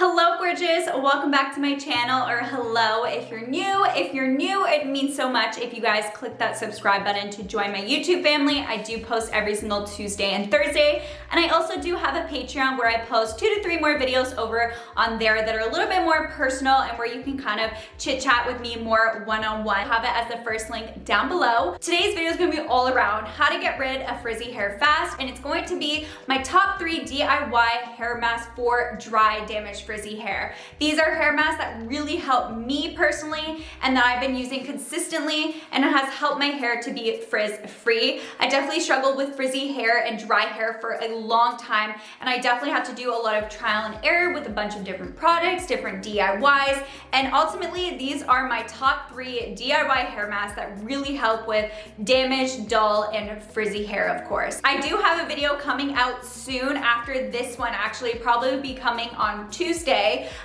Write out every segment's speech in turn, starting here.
Hello gorgeous, welcome back to my channel, or hello if you're new. If you're new, it means so much if you guys click that subscribe button to join my YouTube family. I do post every single Tuesday and Thursday, and I also do have a Patreon where I post 2 to 3 more videos over on there that are a little bit more personal and where you can kind of chit chat with me more one-on-one. Have it as the first link down below. Today's video is going to be all around how to get rid of frizzy hair fast, and it's going to be my top 3 DIY hair masks for dry damaged frizzy hair. These are hair masks that really help me personally and that I've been using consistently, and it has helped my hair to be frizz free. I definitely struggled with frizzy hair and dry hair for a long time, and I definitely had to do a lot of trial and error with a bunch of different products, different DIYs, and ultimately these are my top 3 DIY hair masks that really help with damaged, dull, and frizzy hair, of course. I do have a video coming out soon after this one, actually probably be coming on Tuesday,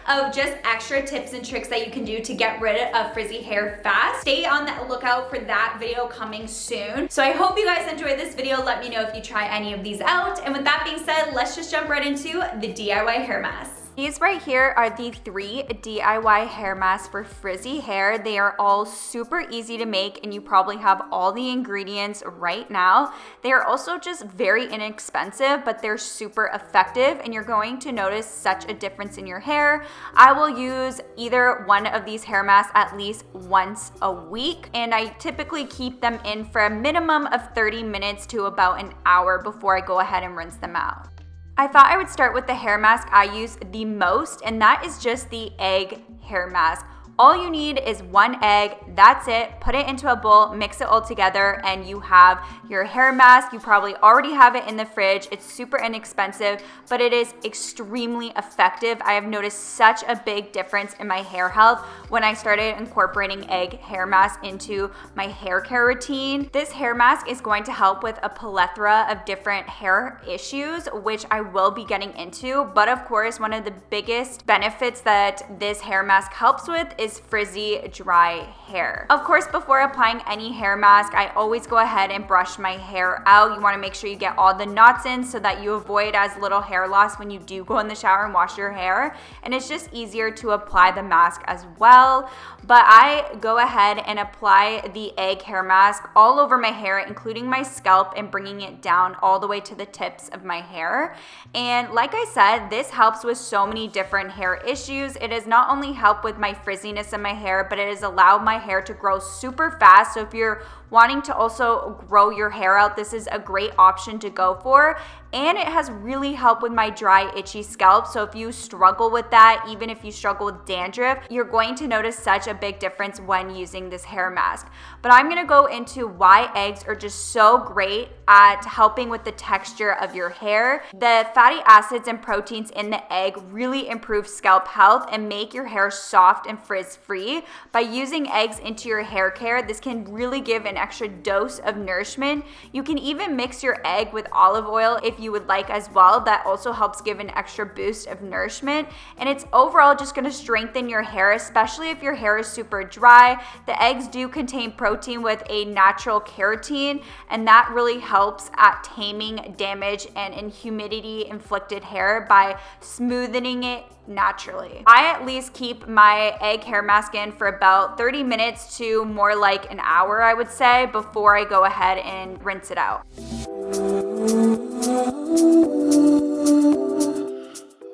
of just extra tips and tricks that you can do to get rid of frizzy hair fast. Stay on the lookout for that video coming soon. So I hope you guys enjoyed this video. Let me know if you try any of these out. And with that being said, let's just jump right into the DIY hair masks. These right here are the 3 DIY hair masks for frizzy hair. They are all super easy to make, and you probably have all the ingredients right now. They are also just very inexpensive, but they're super effective, and you're going to notice such a difference in your hair. I will use either one of these hair masks at least once a week, and I typically keep them in for a minimum of 30 minutes to about an hour before I go ahead and rinse them out. I thought I would start with the hair mask I use the most, and that is just the egg hair mask. All you need is 1 egg, that's it. Put it into a bowl, mix it all together, and you have your hair mask. You probably already have it in the fridge. It's super inexpensive, but it is extremely effective. I have noticed such a big difference in my hair health when I started incorporating egg hair mask into my hair care routine. This hair mask is going to help with a plethora of different hair issues, which I will be getting into. But of course, one of the biggest benefits that this hair mask helps with is frizzy, dry hair. Of course, before applying any hair mask, I always go ahead and brush my hair out. You want to make sure you get all the knots in so that you avoid as little hair loss when you do go in the shower and wash your hair. And it's just easier to apply the mask as well. But I go ahead and apply the egg hair mask all over my hair, including my scalp, and bringing it down all the way to the tips of my hair. And like I said, this helps with so many different hair issues. It has not only helped with my frizziness in my hair, but it has allowed my hair to grow super fast. So if you're wanting to also grow your hair out, this is a great option to go for. And it has really helped with my dry, itchy scalp. So if you struggle with that, even if you struggle with dandruff, you're going to notice such a big difference when using this hair mask. But I'm gonna go into why eggs are just so great at helping with the texture of your hair. The fatty acids and proteins in the egg really improve scalp health and make your hair soft and frizz-free. By using eggs into your hair care, this can really give an extra dose of nourishment. You can even mix your egg with olive oil if you would like as well. That also helps give an extra boost of nourishment, and it's overall just going to strengthen your hair, especially if your hair is super dry. The eggs do contain protein with a natural keratin, and that really helps at taming damage and in humidity inflicted hair by smoothing it naturally. I at least keep my egg hair mask in for about 30 minutes to more like an hour, I would say, before I go ahead and rinse it out.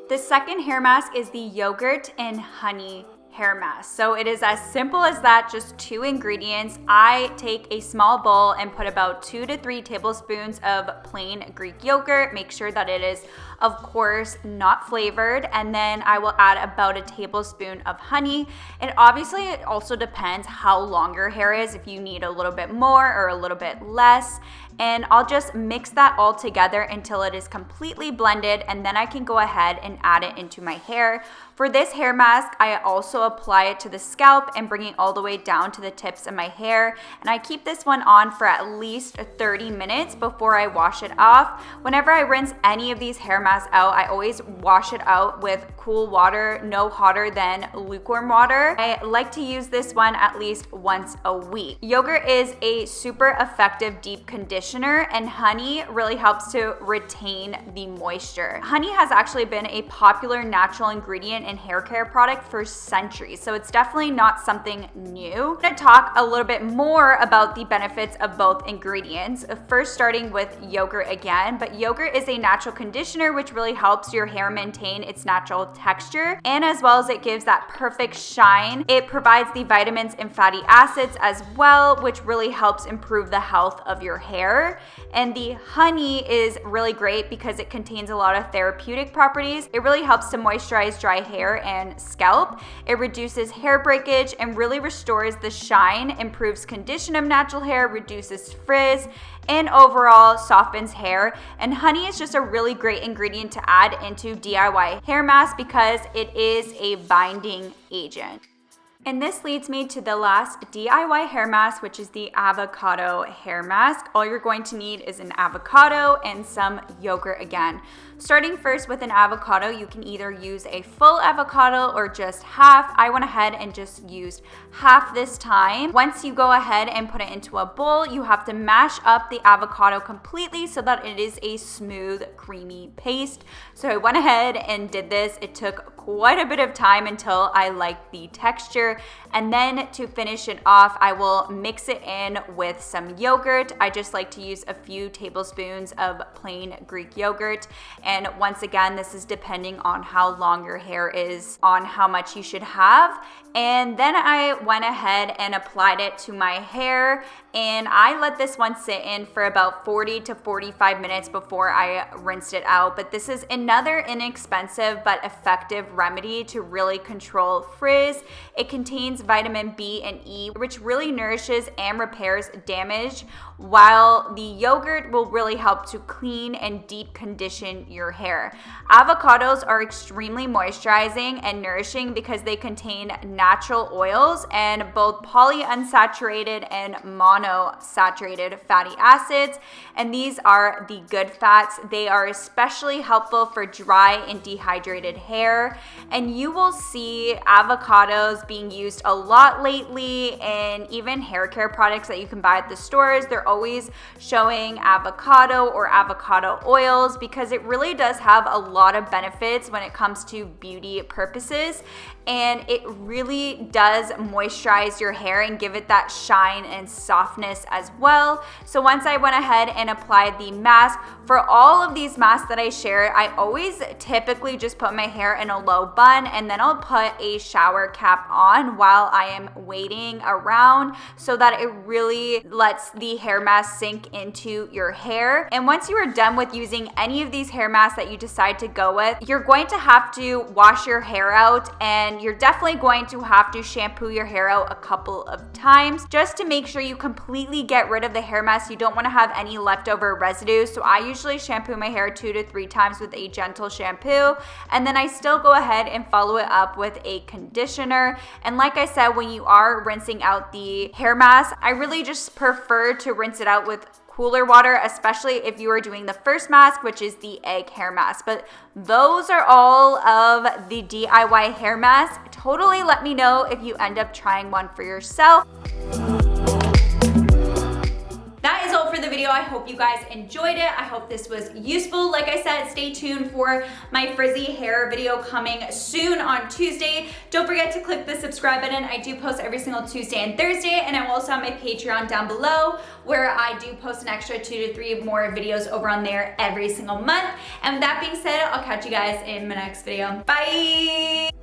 The second hair mask is the yogurt and honey hair mask. So it is as simple as that, just 2 ingredients. I take a small bowl and put about 2 to 3 tablespoons of plain Greek yogurt. Make sure that it is, of course, not flavored, and then I will add about a tablespoon of honey. And obviously it also depends how long your hair is, if you need a little bit more or a little bit less. And I'll just mix that all together until it is completely blended, and then I can go ahead and add it into my hair. For this hair mask, I also apply it to the scalp and bring it all the way down to the tips of my hair. And I keep this one on for at least 30 minutes before I wash it off. Whenever I rinse any of these hair masks mask out, I always wash it out with cool water, no hotter than lukewarm water. I like to use this one at least once a week. Yogurt is a super effective deep conditioner, and honey really helps to retain the moisture. Honey has actually been a popular natural ingredient in hair care product for centuries, so it's definitely not something new. I'm gonna talk a little bit more about the benefits of both ingredients. First, starting with yogurt again, but yogurt is a natural conditioner which really helps your hair maintain its natural texture, and as well as it gives that perfect shine. It provides the vitamins and fatty acids as well, which really helps improve the health of your hair. And the honey is really great because it contains a lot of therapeutic properties. It really helps to moisturize dry hair and scalp. It reduces hair breakage and really restores the shine, improves condition of natural hair, reduces frizz, and overall softens hair. And honey is just a really great ingredient to add into DIY hair masks because it is a binding agent. And this leads me to the last DIY hair mask, which is the avocado hair mask. All you're going to need is an avocado and some yogurt again. Starting first with an avocado, you can either use a full avocado or just half. I went ahead and just used half this time. Once you go ahead and put it into a bowl, you have to mash up the avocado completely so that it is a smooth, creamy paste. So I went ahead and did this. It took quite a bit of time until I liked the texture. And then to finish it off, I will mix it in with some yogurt. I just like to use a few tablespoons of plain Greek yogurt. And once again, this is depending on how long your hair is, on how much you should have. And then I went ahead and applied it to my hair, and I let this one sit in for about 40 to 45 minutes before I rinsed it out. But this is another inexpensive but effective remedy to really control frizz. It contains vitamin B and E, which really nourishes and repairs damage, while the yogurt will really help to clean and deep condition your hair. Avocados are extremely moisturizing and nourishing because they contain natural oils and both polyunsaturated and monosaturated fatty acids, and these are the good fats. They are especially helpful for dry and dehydrated hair, and you will see avocados being used a lot lately in even hair care products that you can buy at the stores. They're always showing avocado or avocado oils because it really does have a lot of benefits when it comes to beauty purposes, and it really does moisturize your hair and give it that shine and softness as well. So once I went ahead and applied the mask, for all of these masks that I share, I always typically just put my hair in a low bun, and then I'll put a shower cap on while I am waiting around so that it really lets the hair mask sink into your hair. And once you are done with using any of these hair masks that you decide to go with, you're going to have to wash your hair out, and you're definitely going to have to shampoo your hair out a couple of times just to make sure you completely get rid of the hair mask. You don't want to have any leftover residue. So I usually shampoo my hair 2 to 3 times with a gentle shampoo, and then I still go ahead and follow it up with a conditioner. And like I said, when you are rinsing out the hair mask, I really just prefer to rinse it out with cooler water, especially if you are doing the first mask, which is the egg hair mask. But those are all of the DIY hair masks. Totally let me know if you end up trying one for yourself. That is all for the video. I hope you guys enjoyed it. I hope this was useful. Like I said, stay tuned for my frizzy hair video coming soon on Tuesday. Don't forget to click the subscribe button. I do post every single Tuesday and Thursday, and I will also have my Patreon down below where I do post an extra 2 to 3 more videos over on there every single month. And with that being said, I'll catch you guys in my next video. Bye!